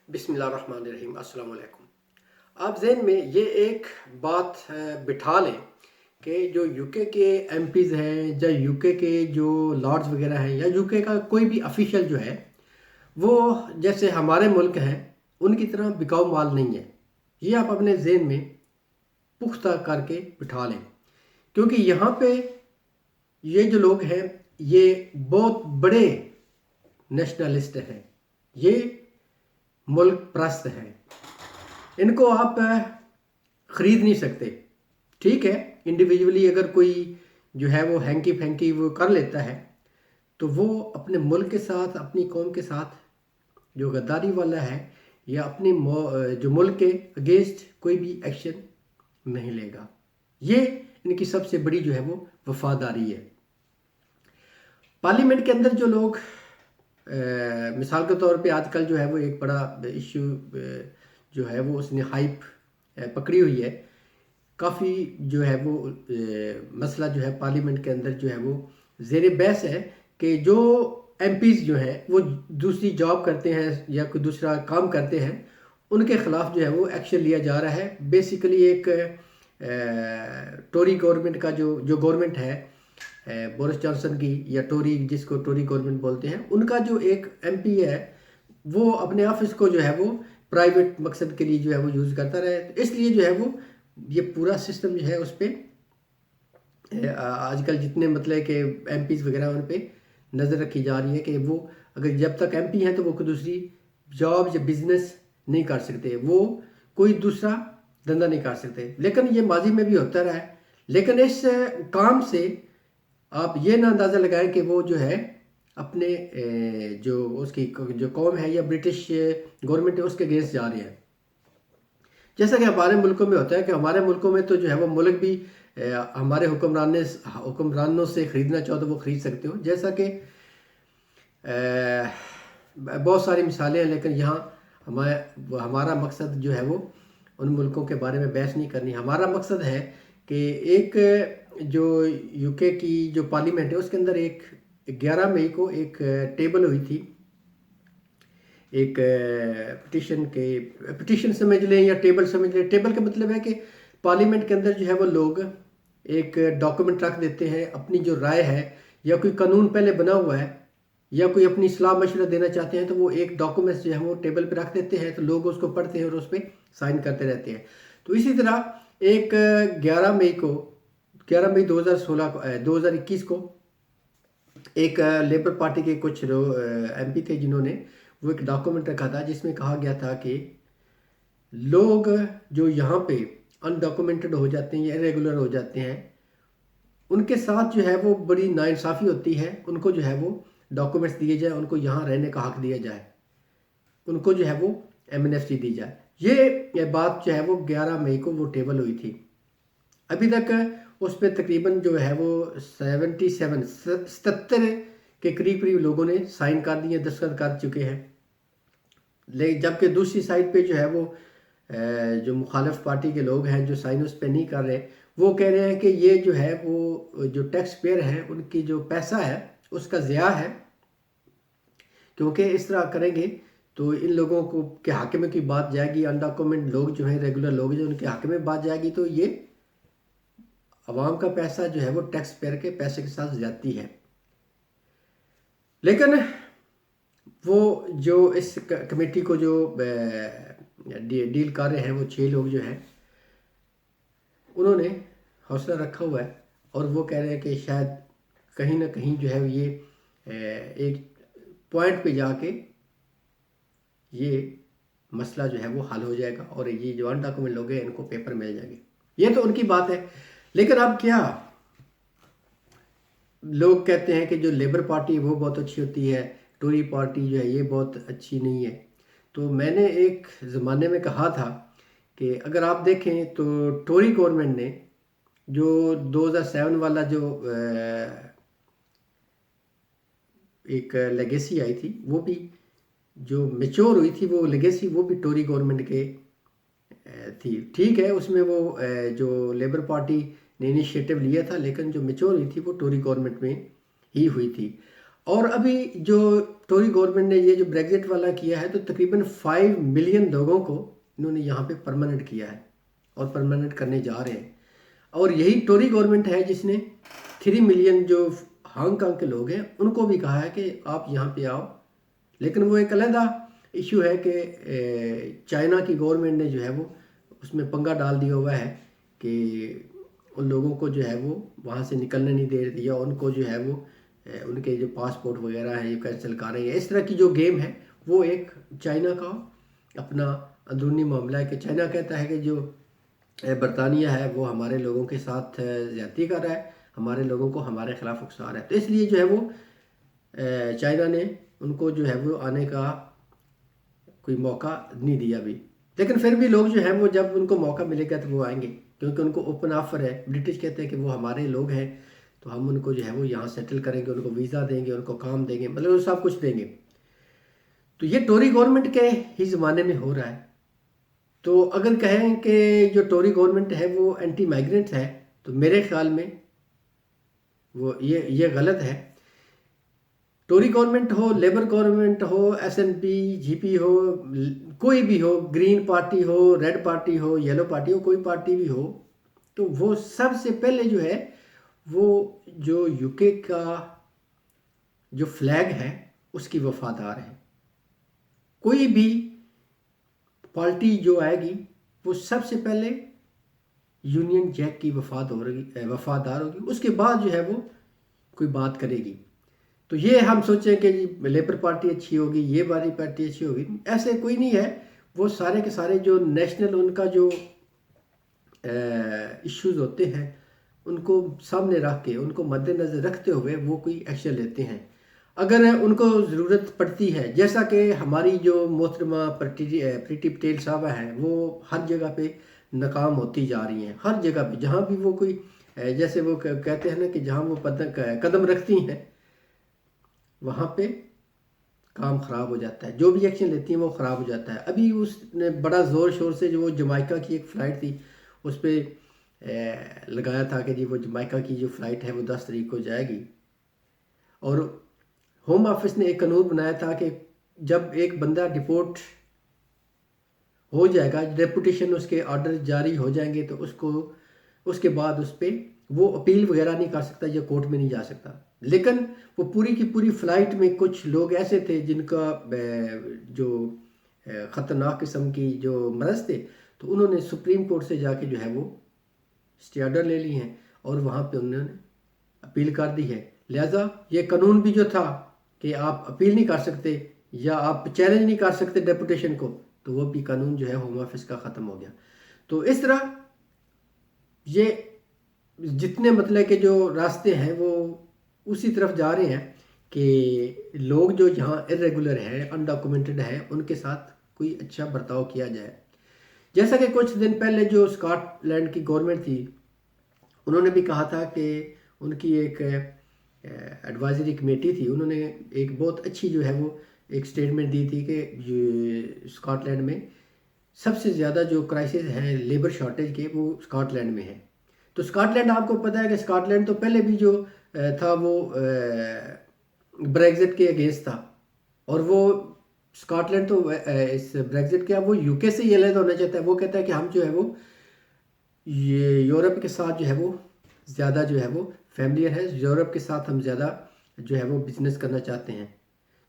بسم اللہ الرحمن الرحیم۔ السلام علیکم۔ آپ ذہن میں یہ ایک بات بٹھا لیں کہ جو یو کے ایم پیز ہیں یا یو کے جو لارڈز وغیرہ ہیں یا یو کے کا کوئی بھی افیشل جو ہے وہ جیسے ہمارے ملک ہیں ان کی طرح بکاؤ مال نہیں ہے۔ یہ آپ اپنے ذہن میں پختہ کر کے بٹھا لیں، کیونکہ یہاں پہ یہ جو لوگ ہیں یہ بہت بڑے نیشنلسٹ ہیں، یہ ملک پرست ہیں، ان کو آپ خرید نہیں سکتے۔ ٹھیک ہے، انڈیویجولی اگر کوئی جو ہے وہ ہینکی پھینکی وہ کر لیتا ہے تو وہ اپنے ملک کے ساتھ، اپنی قوم کے ساتھ جو غداری والا ہے یا اپنی جو ملک کے اگینسٹ کوئی بھی ایکشن نہیں لے گا۔ یہ ان کی سب سے بڑی جو ہے وہ وفاداری ہے۔ پارلیمنٹ کے اندر جو لوگ مثال کے طور پہ آج کل جو ہے وہ ایک بڑا ایشو جو ہے وہ اس نے ہائپ پکڑی ہوئی ہے، کافی جو ہے وہ مسئلہ جو ہے پارلیمنٹ کے اندر جو ہے وہ زیر بحث ہے کہ جو ایم پیز جو ہیں وہ دوسری جاب کرتے ہیں یا کوئی دوسرا کام کرتے ہیں، ان کے خلاف جو ہے وہ ایکشن لیا جا رہا ہے۔ بیسیکلی ایک ٹوری گورنمنٹ کا جو گورنمنٹ ہے بورس جانسن کی، یا ٹوری جس کو ٹوری گورنمنٹ بولتے ہیں، ان کا جو ایک ایم پی ہے وہ اپنے آفس کو جو ہے وہ پرائیویٹ مقصد کے لیے جو ہے وہ یوز کرتا رہے، تو اس لیے جو ہے وہ یہ پورا سسٹم جو ہے اس پہ آج کل جتنے مطلب کہ ایم پیز وغیرہ ان پہ نظر رکھی جا رہی ہے کہ وہ اگر جب تک ایم پی ہیں تو وہ کوئی دوسری جاب یا بزنس نہیں کر سکتے، وہ کوئی دوسرا دھندا نہیں کر سکتے۔ لیکن یہ ماضی میں بھی ہوتا رہا ہے، لیکن اس کام سے آپ یہ نہ اندازہ لگائیں کہ وہ جو ہے اپنے جو اس کی جو قوم ہے یا برٹش گورنمنٹ ہے اس کے اگینسٹ جا رہے ہیں۔ جیسا کہ ہمارے ملکوں میں ہوتا ہے کہ ہمارے ملکوں میں تو جو ہے وہ ملک بھی ہمارے حکمرانوں سے خریدنا چاہو تو وہ خرید سکتے ہو، جیسا کہ بہت ساری مثالیں ہیں، لیکن یہاں ہمارا مقصد جو ہے وہ ان ملکوں کے بارے میں بحث نہیں کرنی۔ ہمارا مقصد ہے کہ ایک جو یو کے کی جو پارلیمنٹ ہے اس کے اندر ایک 11 مئی کو ایک ٹیبل ہوئی تھی، ایک پٹیشن سمجھ لیں یا ٹیبل سمجھ لیں۔ ٹیبل کا مطلب ہے کہ پارلیمنٹ کے اندر جو ہے وہ لوگ ایک ڈاکومنٹ رکھ دیتے ہیں، اپنی جو رائے ہے یا کوئی قانون پہلے بنا ہوا ہے یا کوئی اپنی صلاح مشورہ دینا چاہتے ہیں تو وہ ایک ڈاکومنٹس جو ہے وہ ٹیبل پہ رکھ دیتے ہیں، تو لوگ اس کو پڑھتے ہیں اور اس پہ سائن کرتے رہتے ہیں۔ تو اسی طرح ایک 11 مئی 2021 کو ایک لیبر پارٹی کے کچھ ایم پی تھے جنہوں نے وہ ایک ڈاکومنٹ رکھا تھا جس میں کہا گیا تھا کہ لوگ جو یہاں پہ انڈاکومنٹڈ ہو جاتے ہیں یا ریگولر ہو جاتے ہیں ان کے ساتھ جو ہے وہ بڑی ناانصافی ہوتی ہے، ان کو جو ہے وہ ڈاکومنٹس دیے جائے، ان کو یہاں رہنے کا حق دیا جائے، ان کو جو ہے وہ ایمنیسٹی دی جائے۔ یہ بات جو ہے وہ 11 مئی کو وہ ٹیبل ہوئی تھی۔ ابھی تک اس پہ تقریباً جو ہے وہ 77 کے قریب لوگوں نے سائن کر دیے، دستخط کر چکے ہیں، جبکہ دوسری سائڈ پہ جو ہے وہ جو مخالف پارٹی کے لوگ ہیں جو سائن اس پہ نہیں کر رہے، وہ کہہ رہے ہیں کہ یہ جو ہے وہ جو ٹیکس پیئر ہیں ان کی جو پیسہ ہے اس کا ضیاع ہے، کیونکہ اس طرح کریں گے تو ان لوگوں کو کے حق میں کی بات جائے گی، انڈاکومنٹ لوگ جو ہیں ریگولر لوگ جو ان کے حق میں بات جائے گی، تو یہ عوام کا پیسہ جو ہے وہ ٹیکس پیئر کے پیسے کے ساتھ زیادتی ہے۔ لیکن وہ جو اس کمیٹی کو جو ڈیل کر رہے ہیں وہ 6 لوگ جو ہیں انہوں نے حوصلہ رکھا ہوا ہے اور وہ کہہ رہے ہیں کہ شاید کہیں نہ کہیں جو ہے یہ ایک پوائنٹ پہ جا کے یہ مسئلہ جو ہے وہ حل ہو جائے گا اور یہ جو انڈاکومنٹ لوگ ہیں ان کو پیپر مل جائے گے۔ یہ تو ان کی بات ہے، لیکن اب کیا لوگ کہتے ہیں کہ جو لیبر پارٹی وہ بہت اچھی ہوتی ہے، ٹوری پارٹی جو ہے یہ بہت اچھی نہیں ہے۔ تو میں نے ایک زمانے میں کہا تھا کہ اگر آپ دیکھیں تو ٹوری گورنمنٹ نے جو 2007 والا جو ایک لیگیسی آئی تھی وہ بھی جو میچور ہوئی تھی، وہ لیگیسی وہ بھی ٹوری گورنمنٹ کے تھی۔ ٹھیک ہے، اس میں وہ جو لیبر پارٹی نے انیشیٹو لیا تھا، لیکن جو میچور ہوئی تھی وہ ٹوری گورنمنٹ میں ہی ہوئی تھی۔ اور ابھی جو ٹوری گورنمنٹ نے یہ جو بریگزٹ والا کیا ہے تو تقریباً 5 ملین لوگوں کو انہوں نے یہاں پہ پرماننٹ کیا ہے اور پرماننٹ کرنے جا رہے ہیں. اور یہی ٹوری گورنمنٹ ہے جس نے 3 ملین جو ہانگ کانگ کے لوگ ہیں ان کو بھی کہا ہے کہ آپ یہاں پہ آؤ. لیکن وہ ایک علیحدہ ایشو ہے کہ چائنا کی گورنمنٹ نے جو ہے وہ اس میں پنگا ڈال دیا ہوا ہے کہ ان لوگوں کو جو ہے وہ وہاں سے نکلنے نہیں دے رہی یا ان کو جو ہے وہ ان کے جو پاسپورٹ وغیرہ ہیں یہ کینسل کر رہے ہیں. اس طرح کی جو گیم ہے وہ ایک چائنا کا اپنا اندرونی معاملہ ہے کہ چائنا کہتا ہے کہ جو برطانیہ ہے وہ ہمارے لوگوں کے ساتھ زیادتی کر رہا ہے، ہمارے لوگوں کو ہمارے خلاف اکسا رہا ہے. تو اس لیے جو ہے وہ چائنا نے ان کو جو ہے وہ آنے کا کوئی موقع نہیں دیا بھی. لیکن پھر بھی لوگ جو ہیں وہ جب ان کو موقع ملے گا تو وہ آئیں گے کیونکہ ان کو اوپن آفر ہے. برٹش کہتے ہیں کہ وہ ہمارے لوگ ہیں تو ہم ان کو جو ہے وہ یہاں سیٹل کریں گے، ان کو ویزا دیں گے، ان کو کام دیں گے، مطلب وہ سب کچھ دیں گے. تو یہ ٹوری گورنمنٹ کے ہی زمانے میں ہو رہا ہے. تو اگر کہیں کہ جو ٹوری گورنمنٹ ہے وہ اینٹی مائیگرنٹ ہے تو میرے خیال میں وہ یہ غلط ہے. ٹوری گورنمنٹ ہو، لیبر گورنمنٹ ہو، ایس این پی، جی پی ہو، کوئی بھی ہو، گرین پارٹی ہو، ریڈ پارٹی ہو، یلو پارٹی ہو، کوئی پارٹی بھی ہو، تو وہ سب سے پہلے جو ہے وہ جو یو کے کا جو فلیگ ہے اس کی وفادار ہے. کوئی بھی پارٹی جو آئے گی وہ سب سے پہلے یونین جیک کی وفادار ہوگی، اس کے بعد جو ہے وہ کوئی بات کرے گی. تو یہ ہم سوچیں کہ لیبر پارٹی اچھی ہوگی، یہ والی پارٹی اچھی ہوگی، ایسے کوئی نہیں ہے. وہ سارے کے سارے جو نیشنل ان کا جو ایشوز ہوتے ہیں ان کو سامنے رکھ کے، ان کو مد نظر رکھتے ہوئے وہ کوئی ایکشن لیتے ہیں اگر ان کو ضرورت پڑتی ہے. جیسا کہ ہماری جو محترمہ پریٹی پٹیل صاحبہ ہیں وہ ہر جگہ پہ ناکام ہوتی جا رہی ہیں، ہر جگہ پہ جہاں بھی وہ کوئی جیسے وہ کہتے ہیں نا کہ جہاں وہ قدم رکھتی ہیں وہاں پہ کام خراب ہو جاتا ہے، جو بھی ایکشن لیتی ہیں وہ خراب ہو جاتا ہے. ابھی اس نے بڑا زور شور سے جو وہ جمائکا کی ایک فلائٹ تھی اس پہ لگایا تھا کہ جی وہ جمائکا کی جو فلائٹ ہے وہ 10 تاریخ کو جائے گی. اور ہوم آفس نے ایک قانون بنایا تھا کہ جب ایک بندہ ڈپورٹ ہو جائے گا، ڈیپوٹیشن اس کے آرڈر جاری ہو جائیں گے تو اس کے بعد اس پہ وہ اپیل وغیرہ نہیں کر سکتا یا کورٹ میں نہیں جا سکتا. لیکن وہ پوری کی پوری فلائٹ میں کچھ لوگ ایسے تھے جن کا جو خطرناک قسم کی جو مرض تھے تو انہوں نے سپریم کورٹ سے جا کے جو ہے وہ اسٹے آرڈر لے لی ہیں اور وہاں پہ انہوں نے اپیل کر دی ہے. لہٰذا یہ قانون بھی جو تھا کہ آپ اپیل نہیں کر سکتے یا آپ چیلنج نہیں کر سکتے ڈیپوٹیشن کو، تو وہ بھی قانون جو ہے ہوم آفس کا ختم ہو گیا. تو اس طرح یہ جتنے مطلب کہ جو راستے ہیں وہ اسی طرف جا رہے ہیں کہ لوگ جو یہاں ارریگولر ہیں، انڈاکومنٹڈ ہیں، ان کے ساتھ کوئی اچھا برتاؤ کیا جائے. جیسا کہ کچھ دن پہلے جو اسکاٹ لینڈ کی گورنمنٹ تھی انہوں نے بھی کہا تھا کہ ان کی ایک ایڈوائزری کمیٹی تھی، انہوں نے ایک بہت اچھی جو ہے وہ ایک سٹیٹمنٹ دی تھی کہ اسکاٹ لینڈ میں سب سے زیادہ جو کرائسس ہیں لیبر شارٹیج کے وہ اسکاٹ لینڈ میں ہے. تو اسکاٹ لینڈ آپ کو پتہ ہے کہ اسکاٹ لینڈ تو پہلے بھی جو تھا وہ بریگزٹ کے اگینسٹ تھا اور وہ اسکاٹ لینڈ تو اس بریگزٹ کے وہ یو کے سے یہ علیحدہ ہونا چاہتا ہے. وہ کہتا ہے کہ ہم جو ہے وہ یہ یورپ کے ساتھ جو ہے وہ زیادہ جو ہے وہ فیملیئر ہے، یورپ کے ساتھ ہم زیادہ جو ہے وہ بزنس کرنا چاہتے ہیں.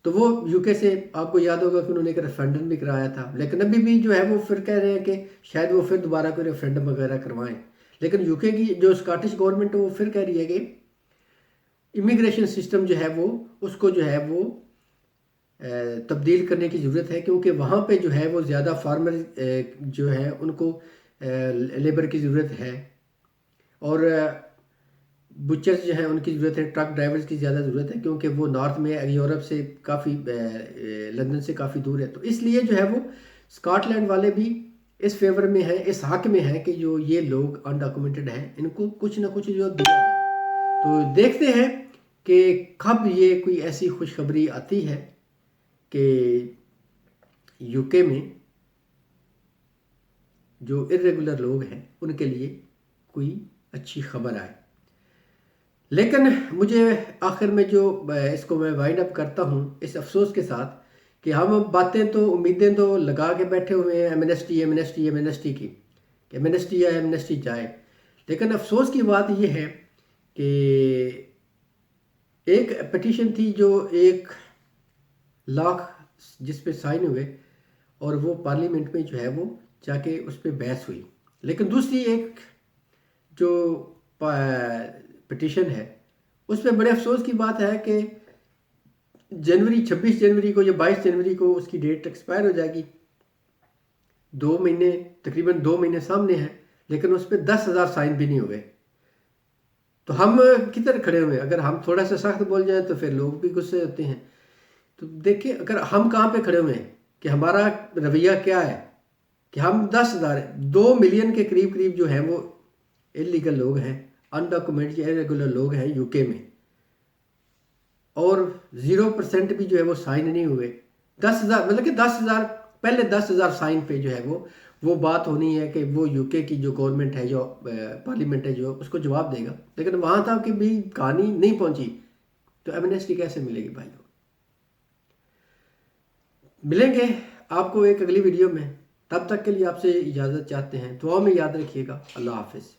تو وہ یو کے سے آپ کو یاد ہوگا کہ انہوں نے ایک ریفرینڈم بھی کرایا تھا، لیکن ابھی بھی جو ہے وہ پھر کہہ رہے ہیں کہ شاید وہ پھر دوبارہ کوئی ریفرینڈم وغیرہ کروائیں. لیکن یو کے کی جو اسکاٹش گورنمنٹ ہے وہ پھر کہہ رہی ہے کہ امیگریشن سسٹم جو ہے وہ اس کو جو ہے وہ تبدیل کرنے کی ضرورت ہے کیونکہ وہاں پہ جو ہے وہ زیادہ فارمر جو ہے ان کو لیبر کی ضرورت ہے اور بچرز جو ہیں ان کی ضرورت ہے، ٹرک ڈرائیورز کی زیادہ ضرورت ہے کیونکہ وہ نارتھ میں یورپ سے کافی لندن سے کافی دور ہے. تو اس لیے جو ہے وہ اسکاٹ لینڈ والے بھی اس فیور میں ہیں، اس حق میں ہیں کہ جو یہ لوگ انڈاکومنٹڈ ہیں ان کو کچھ نہ کچھ جو دیا جائے. تو دیکھتے ہیں کہ کب یہ کوئی ایسی خوشخبری آتی ہے کہ یو کے میں جو ارریگولر لوگ ہیں ان کے لیے کوئی اچھی خبر آئے. لیکن مجھے آخر میں جو اس کو میں وائنڈ اپ کرتا ہوں اس افسوس کے ساتھ کہ ہم باتیں تو امیدیں تو لگا کے بیٹھے ہوئے ہیں ایمنسٹی کی کہ ایمنسٹی آئے ایمنسٹی جائے، لیکن افسوس کی بات یہ ہے کہ ایک پٹیشن تھی جو 1 لاکھ جس پہ سائن ہوئے اور وہ پارلیمنٹ میں جو ہے وہ جا کے اس پہ بحث ہوئی، لیکن دوسری ایک جو پٹیشن ہے اس پہ بڑے افسوس کی بات ہے کہ 26 جنوری کو یا 22 جنوری کو اس کی ڈیٹ ایکسپائر ہو جائے گی، 2 مہینے تقریباً 2 مہینے سامنے ہیں، لیکن اس پہ 10,000 سائن بھی نہیں ہوئے۔ تو ہم کدھر کھڑے ہوئے؟ اگر ہم تھوڑا سا سخت بول جائیں تو پھر لوگ بھی غصے ہوتے ہیں۔ تو دیکھیں اگر ہم کہاں پہ کھڑے ہوئے ہیں کہ ہمارا رویہ کیا ہے کہ ہم 10,000 2 ملین کے قریب جو ہیں وہ انلیگل لوگ ہیں، انڈاکومنٹ یا ارریگولر لوگ ہیں یو کے میں، اور 0% بھی جو ہے وہ سائن نہیں ہوئے۔ 10,000 مطلب کہ 10,000 پہلے 10,000 سائن پہ جو ہے وہ بات ہونی ہے کہ وہ یو کے کی جو گورنمنٹ ہے جو پارلیمنٹ ہے جو اس کو جواب دے گا، لیکن وہاں تک کہ بھی کہانی نہیں پہنچی تو ایمنسٹی کیسے ملے گی بھائیو؟ ملیں گے آپ کو ایک اگلی ویڈیو میں، تب تک کے لیے آپ سے اجازت چاہتے ہیں، دعا میں یاد رکھیے گا۔ اللہ حافظ۔